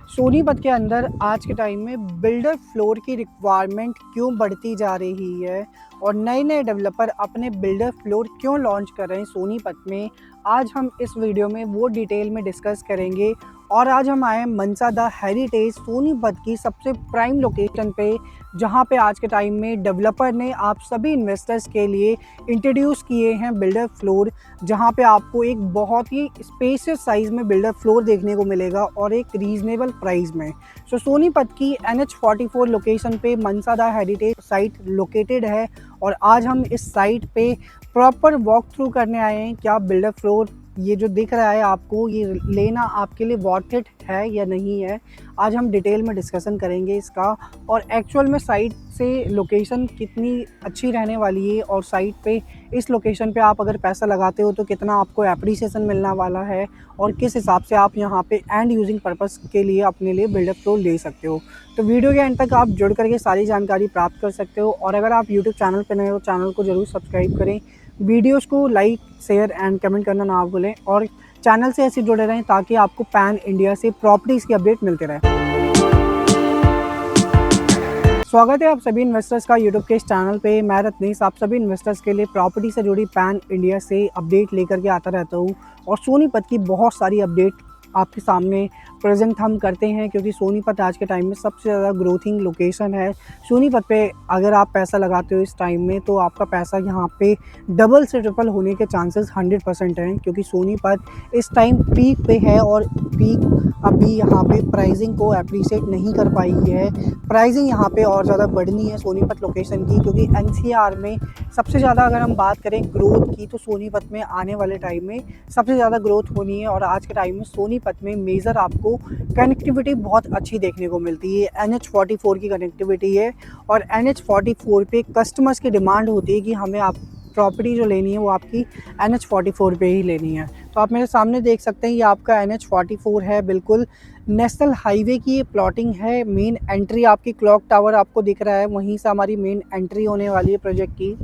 सोनीपत के अंदर आज के टाइम में बिल्डर फ्लोर की रिक्वायरमेंट क्यों बढ़ती जा रही है और नए नए डेवलपर अपने बिल्डर फ्लोर क्यों लॉन्च कर रहे हैं सोनीपत में, आज हम इस वीडियो में वो डिटेल में डिस्कस करेंगे। और आज हम आए हैं मनसा द हेरिटेज सोनीपत की सबसे प्राइम लोकेशन पे, जहां पे आज के टाइम में डेवलपर ने आप सभी इन्वेस्टर्स के लिए इंट्रोड्यूस किए हैं बिल्डर फ्लोर, जहां पे आपको एक बहुत ही स्पेशियस साइज़ में बिल्डर फ्लोर देखने को मिलेगा और एक रीजनेबल प्राइस में। सो सोनीपत की NH44 लोकेशन पे मनसा द हेरिटेज साइट लोकेटेड है और आज हम इस साइट पे प्रॉपर वॉक थ्रू करने आए हैं। क्या बिल्डर फ्लोर ये जो दिख रहा है आपको, ये लेना आपके लिए वर्थ इट है या नहीं है, आज हम डिटेल में डिस्कशन करेंगे इसका। और एक्चुअल में साइट से लोकेशन कितनी अच्छी रहने वाली है और साइट पे इस लोकेशन पे आप अगर पैसा लगाते हो तो कितना आपको एप्रिसिएशन मिलने वाला है और किस हिसाब से आप यहाँ पे एंड यूजिंग पर्पस के लिए अपने लिए बिल्डर फ्लोर ले सकते हो। तो वीडियो के एंड तक आप जुड़ करके सारी जानकारी प्राप्त कर सकते हो। और अगर आप यूट्यूब चैनल पर नए हो, चैनल को ज़रूर सब्सक्राइब करें, वीडियोस को लाइक शेयर एंड कमेंट करना ना भूलें और चैनल से ऐसे जुड़े रहें ताकि आपको पैन इंडिया से प्रॉपर्टीज़ की अपडेट मिलते रहे। स्वागत है आप सभी इन्वेस्टर्स का यूट्यूब के इस चैनल पे। मैं रत्नेश आप सभी इन्वेस्टर्स के लिए प्रॉपर्टी से जुड़ी पैन इंडिया से अपडेट लेकर के आता रहता हूँ और सोनीपत की बहुत सारी अपडेट आपके सामने प्रेजेंट हम करते हैं, क्योंकि सोनीपत आज के टाइम में सबसे ज़्यादा ग्रोथिंग लोकेशन है। सोनीपत पे अगर आप पैसा लगाते हो इस टाइम में तो आपका पैसा यहाँ पे डबल से ट्रिपल होने के चांसेस 100% हैं, क्योंकि सोनीपत इस टाइम पीक पे है और पीक अभी यहाँ पे प्राइसिंग को अप्रिशिएट नहीं कर पाई है। प्राइसिंग यहाँ पे और ज़्यादा बढ़नी है सोनीपत लोकेशन की, क्योंकि NCR में सबसे ज़्यादा अगर हम बात करें ग्रोथ की तो सोनीपत में आने वाले टाइम में सबसे ज़्यादा ग्रोथ होनी है। और आज के टाइम में सोनीपत में मेजर आपको कनेक्टिविटी बहुत अच्छी देखने को मिलती है। NH44 की कनेक्टिविटी है और NH44 पे कस्टमर्स की डिमांड होती है कि हमें आप प्रॉपर्टी जो लेनी है वो आपकी NH44 पे ही लेनी है। तो आप मेरे सामने देख सकते हैं ये आपका NH44 है, बिल्कुल नेशनल हाईवे की ये प्लॉटिंग है। मेन एंट्री आपकी क्लॉक टावर आपको दिख रहा है, वहीं से हमारी मेन एंट्री होने वाली है प्रोजेक्ट की।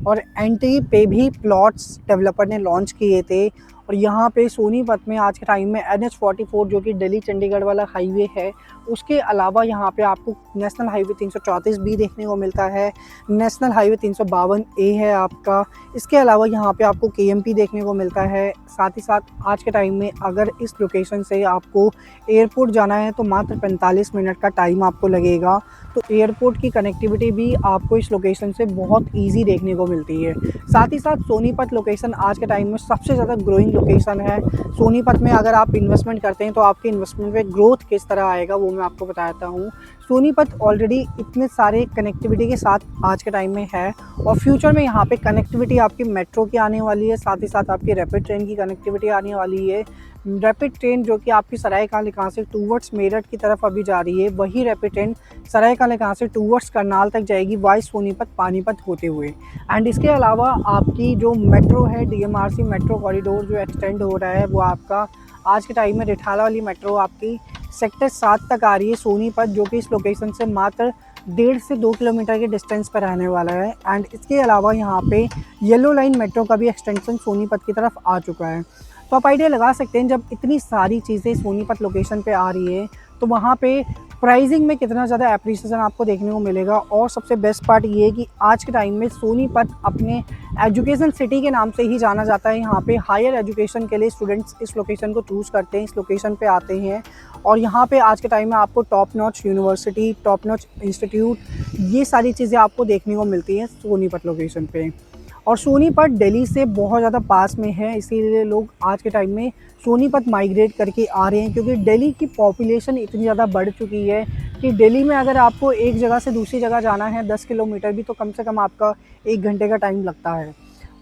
और एंट्री पे भी प्लॉट्स डेवलपर ने लॉन्च किए थे। और यहाँ पे सोनीपत में आज के टाइम में NH44 जो कि दिल्ली चंडीगढ़ वाला हाईवे है, उसके अलावा यहाँ पे आपको नेशनल हाईवे 334 भी देखने को मिलता है, नेशनल हाईवे 352A है आपका। इसके अलावा यहाँ पे आपको KMP देखने को मिलता है। साथ ही साथ आज के टाइम में अगर इस लोकेशन से आपको एयरपोर्ट जाना है तो मात्र 45 मिनट का टाइम आपको लगेगा। तो एयरपोर्ट की कनेक्टिविटी भी आपको इस लोकेशन से बहुत ईजी देखने को मिलती है। साथ ही साथ सोनीपत लोकेशन आज के टाइम में सबसे ज़्यादा ग्रोइंग लोकेशन है। सोनीपत में अगर आप इन्वेस्टमेंट करते हैं तो आपके इन्वेस्टमेंट पे ग्रोथ किस तरह आएगा वो मैं आपको बताता हूँ। सोनीपत ऑलरेडी इतने सारे कनेक्टिविटी के साथ आज के टाइम में है और फ्यूचर में यहाँ पे कनेक्टिविटी आपकी मेट्रो की आने वाली है, साथ ही साथ आपकी रैपिड ट्रेन की कनेक्टिविटी आने वाली है। रैपिड ट्रेन जो कि आपकी सरायकाला से टूवर्ड्स मेरठ की तरफ अभी जा रही है, वही रैपिड ट्रेन सरायकाला से टूवर्ड्स करनाल तक जाएगी वाई सोनीपत पानीपत होते हुए। एंड इसके अलावा आपकी जो मेट्रो है DMRC मेट्रो कॉरिडोर जो एक्सटेंड हो रहा है वो आपका आज के टाइम में रिठाला वाली मेट्रो आपकी सेक्टर 7 तक आ रही है सोनीपत, जो कि इस लोकेशन से मात्र 1.5 से 2 किलोमीटर के डिस्टेंस पर रहने वाला है। एंड इसके अलावा यहाँ पे येलो लाइन मेट्रो का भी एक्सटेंशन सोनीपत की तरफ आ चुका है। तो आप आइडिया लगा सकते हैं जब इतनी सारी चीज़ें सोनीपत लोकेशन पे आ रही है तो वहाँ पे प्राइसिंग में कितना ज़्यादा एप्रिसिएशन आपको देखने को मिलेगा। और सबसे बेस्ट पार्ट ये है कि आज के टाइम में सोनीपत अपने एजुकेशन सिटी के नाम से ही जाना जाता है। यहाँ पे हायर एजुकेशन के लिए स्टूडेंट्स इस लोकेशन को चूज़ करते हैं, इस लोकेशन पे आते हैं और यहाँ पे आज के टाइम में आपको top notch university, top notch institute, ये सारी चीज़ें आपको देखने को मिलती हैं सोनीपत लोकेशन पे। और सोनीपत दिल्ली से बहुत ज़्यादा पास में है, इसीलिए लोग आज के टाइम में सोनीपत माइग्रेट करके आ रहे हैं, क्योंकि दिल्ली की पॉपुलेशन इतनी ज़्यादा बढ़ चुकी है कि दिल्ली में अगर आपको एक जगह से दूसरी जगह जाना है 10 किलोमीटर भी तो कम से कम आपका 1 घंटे का टाइम लगता है।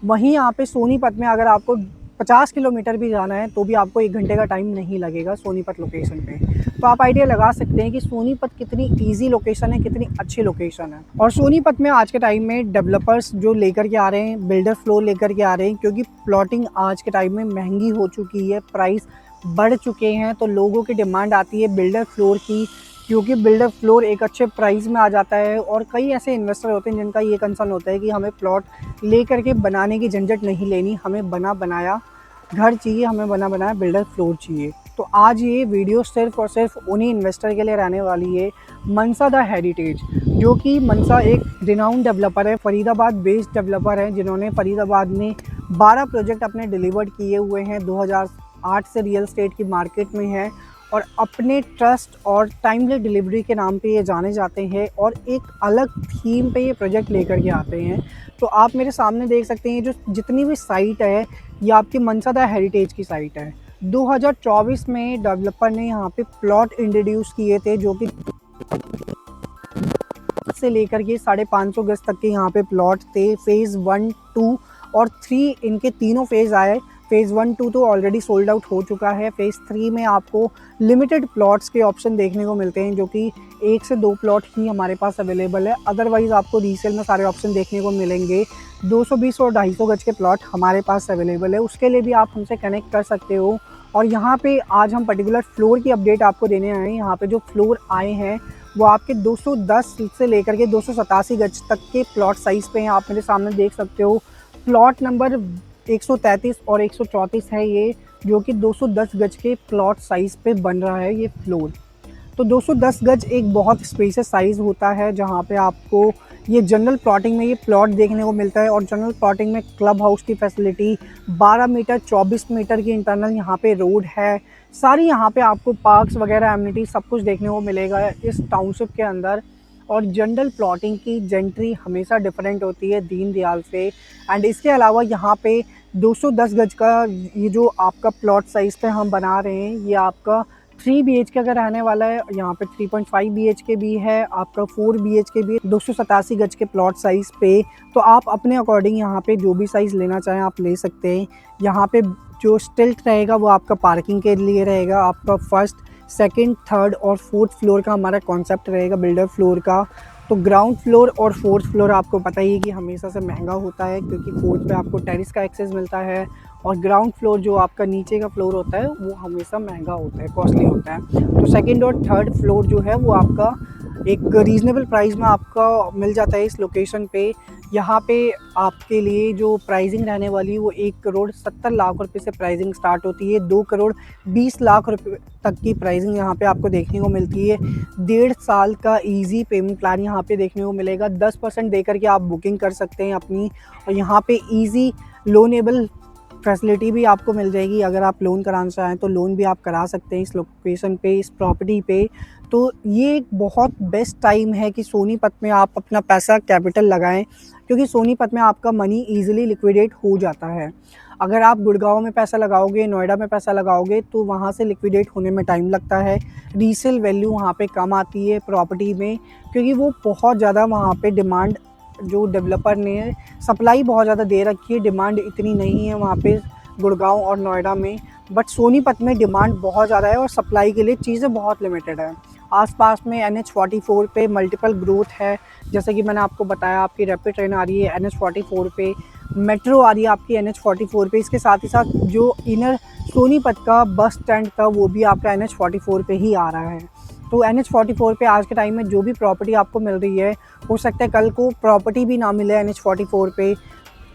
वहीं यहाँ पे सोनीपत में अगर आपको 50 किलोमीटर भी जाना है तो भी आपको 1 घंटे का टाइम नहीं लगेगा सोनीपत लोकेशन पे। तो आप आइडिया लगा सकते हैं कि सोनीपत कितनी इजी लोकेशन है, कितनी अच्छी लोकेशन है। और सोनीपत में आज के टाइम में डेवलपर्स जो लेकर के आ रहे हैं, बिल्डर फ्लोर लेकर के आ रहे हैं, क्योंकि प्लॉटिंग आज के टाइम में महंगी हो चुकी है, प्राइस बढ़ चुके हैं, तो लोगों की डिमांड आती है बिल्डर फ्लोर की, क्योंकि बिल्डर फ्लोर एक अच्छे प्राइस में आ जाता है। और कई ऐसे इन्वेस्टर होते हैं जिनका ये कंसर्न होता है कि हमें प्लॉट लेकर के बनाने की झंझट नहीं लेनी, हमें बना बनाया घर चाहिए, हमें बना बनाया बिल्डर फ्लोर चाहिए। तो आज ये वीडियो सिर्फ़ और सिर्फ उन्हीं इन्वेस्टर के लिए रहने वाली है, मनसा द हेरिटेज, जो कि मनसा एक रिनाउंड डेवलपर है, फरीदाबाद बेस्ड डेवलपर है, जिन्होंने फरीदाबाद में 12 प्रोजेक्ट अपने डिलीवर्ड किए हुए हैं। 2008 से रियल एस्टेट की मार्केट में है और अपने ट्रस्ट और टाइमली डिलीवरी के नाम पे ये जाने जाते हैं और एक अलग थीम पे ये प्रोजेक्ट लेकर के आते हैं। तो आप मेरे सामने देख सकते हैं जो जितनी भी साइट है ये आपकी मनसा द हेरिटेज की साइट है। 2024 में डेवलपर ने यहाँ पे प्लॉट इंट्रोड्यूस किए थे, जो कि से लेकर के 550 गज तक के यहाँ पे प्लॉट थे। फेज़ 1, 2 और 3 इनके तीनों फेज़ आए। फेज़ 1, 2 तो ऑलरेडी सोल्ड आउट हो चुका है। फेज़ 3 में आपको लिमिटेड प्लॉट्स के ऑप्शन देखने को मिलते हैं, जो कि 1 से 2 प्लॉट ही हमारे पास अवेलेबल है। अदरवाइज़ आपको रीसेल में सारे ऑप्शन देखने को मिलेंगे। 220 और 250 गज के प्लॉट हमारे पास अवेलेबल है, उसके लिए भी आप हमसे कनेक्ट कर सकते हो। और यहाँ पे आज हम पर्टिकुलर फ्लोर की अपडेट आपको देने आए हैं। यहाँ पे जो फ्लोर आए हैं वो आपके 210 से लेकर के 287 गज तक के प्लॉट साइज़ पे हैं। आप मेरे सामने देख सकते हो प्लॉट नंबर 133 और 134 है ये, जो कि 210 गज के प्लॉट साइज़ पे बन रहा है ये फ्लोर। तो 210 गज एक बहुत स्पेशियस साइज़ होता है, जहाँ पे आपको ये जनरल प्लॉटिंग में ये प्लॉट देखने को मिलता है। और जनरल प्लॉटिंग में क्लब हाउस की फैसिलिटी, 12 मीटर 24 मीटर की इंटरनल यहाँ पे रोड है, सारी यहाँ पे आपको पार्क्स वगैरह एमिनिटी सब कुछ देखने को मिलेगा इस टाउनशिप के अंदर। और जनरल प्लॉटिंग की जेंट्री हमेशा डिफरेंट होती है दीनदयाल से। एंड इसके अलावा यहाँ पे 210 गज का ये जो आपका प्लॉट साइज़ पे हम बना रहे हैं, ये आपका 3 BHK का रहने वाला है। यहाँ पे 3.5 BHK भी है, आपका 4 BHK भी है 287 गज के प्लॉट साइज़ पे। तो आप अपने अकॉर्डिंग यहाँ पे जो भी साइज़ लेना चाहें आप ले सकते हैं। यहाँ पे जो स्टिल्ट रहेगा वो आपका पार्किंग के लिए रहेगा। आपका फर्स्ट, सेकंड, थर्ड और फोर्थ फ्लोर का हमारा कॉन्सेप्ट रहेगा बिल्डर फ्लोर का। तो ग्राउंड फ्लोर और फोर्थ फ्लोर आपको पता ही है कि हमेशा से महंगा होता है, क्योंकि फोर्थ पे आपको टेरेस का एक्सेस मिलता है और ग्राउंड फ्लोर जो आपका नीचे का फ्लोर होता है वो हमेशा महंगा होता है, कॉस्टली होता है। तो सेकंड और थर्ड फ्लोर जो है वो आपका एक रीज़नेबल प्राइस में आपका मिल जाता है इस लोकेशन पे। यहाँ पे आपके लिए जो प्राइसिंग रहने वाली है वो 1 करोड़ 70 लाख रुपए से प्राइसिंग स्टार्ट होती है। 2 करोड़ 20 लाख रुपए तक की प्राइसिंग यहाँ पे आपको देखने को मिलती है। 1.5 साल का इजी पेमेंट प्लान यहाँ पे देखने को मिलेगा। 10% देकर के आप बुकिंग कर सकते हैं अपनी, और यहाँ पे इजी लोनेबल फैसिलिटी भी आपको मिल जाएगी। अगर आप लोन कराना चाहें तो लोन भी आप करा सकते हैं इस लोकेशन पे, इस प्रॉपर्टी पे। तो ये एक बहुत बेस्ट टाइम है कि सोनीपत में आप अपना पैसा कैपिटल लगाएं, क्योंकि सोनीपत में आपका मनी इजीली लिक्विडेट हो जाता है। अगर आप गुड़गांव में पैसा लगाओगे, नोएडा में पैसा लगाओगे, तो वहाँ से लिक्विडेट होने में टाइम लगता है। रीसेल वैल्यू वहाँ पे कम आती है प्रॉपर्टी में, क्योंकि वो बहुत ज़्यादा वहाँ पे डिमांड, जो डेवलपर ने सप्लाई बहुत ज़्यादा दे रखी है, डिमांड इतनी नहीं है वहाँ पे गुड़गांव और नोएडा में। बट सोनीपत में डिमांड बहुत ज़्यादा है और सप्लाई के लिए चीज़ें बहुत लिमिटेड है। आसपास में NH44 पे मल्टीपल ग्रोथ है, जैसे कि मैंने आपको बताया आपकी रैपिड ट्रेन आ रही है NH44 पे, मेट्रो आ रही है आपकी NH44 पे। इसके साथ ही साथ जो इनर सोनीपत का बस स्टैंड था वो भी आपका NH44 पे ही आ रहा है। तो NH44 पे आज के टाइम में जो भी प्रॉपर्टी आपको मिल रही है, हो सकता है कल को प्रॉपर्टी भी ना मिले NH44 पे,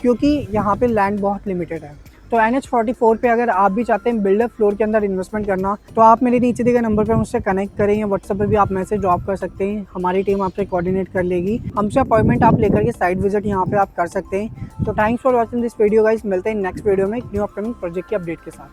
क्योंकि यहाँ पे लैंड बहुत लिमिटेड है। तो NH44 पे अगर आप भी चाहते हैं बिल्डर फ्लोर के अंदर इन्वेस्टमेंट करना, तो आप मेरे नीचे दिए गए नंबर पर मुझसे कनेक्ट करें, या व्हाट्सएप पे भी आप मैसेज ड्रॉप कर सकते हैं। हमारी टीम आपसे कोऑर्डिनेट कर लेगी। हमसे अपॉइंटमेंट आप लेकर के साइट विजिट यहाँ पे आप कर सकते हैं। तो thanks for watching this video guys. मिलते हैं नेक्स्ट वीडियो में एक न्यू अपकमिंग प्रोजेक्ट की अपडेट के साथ।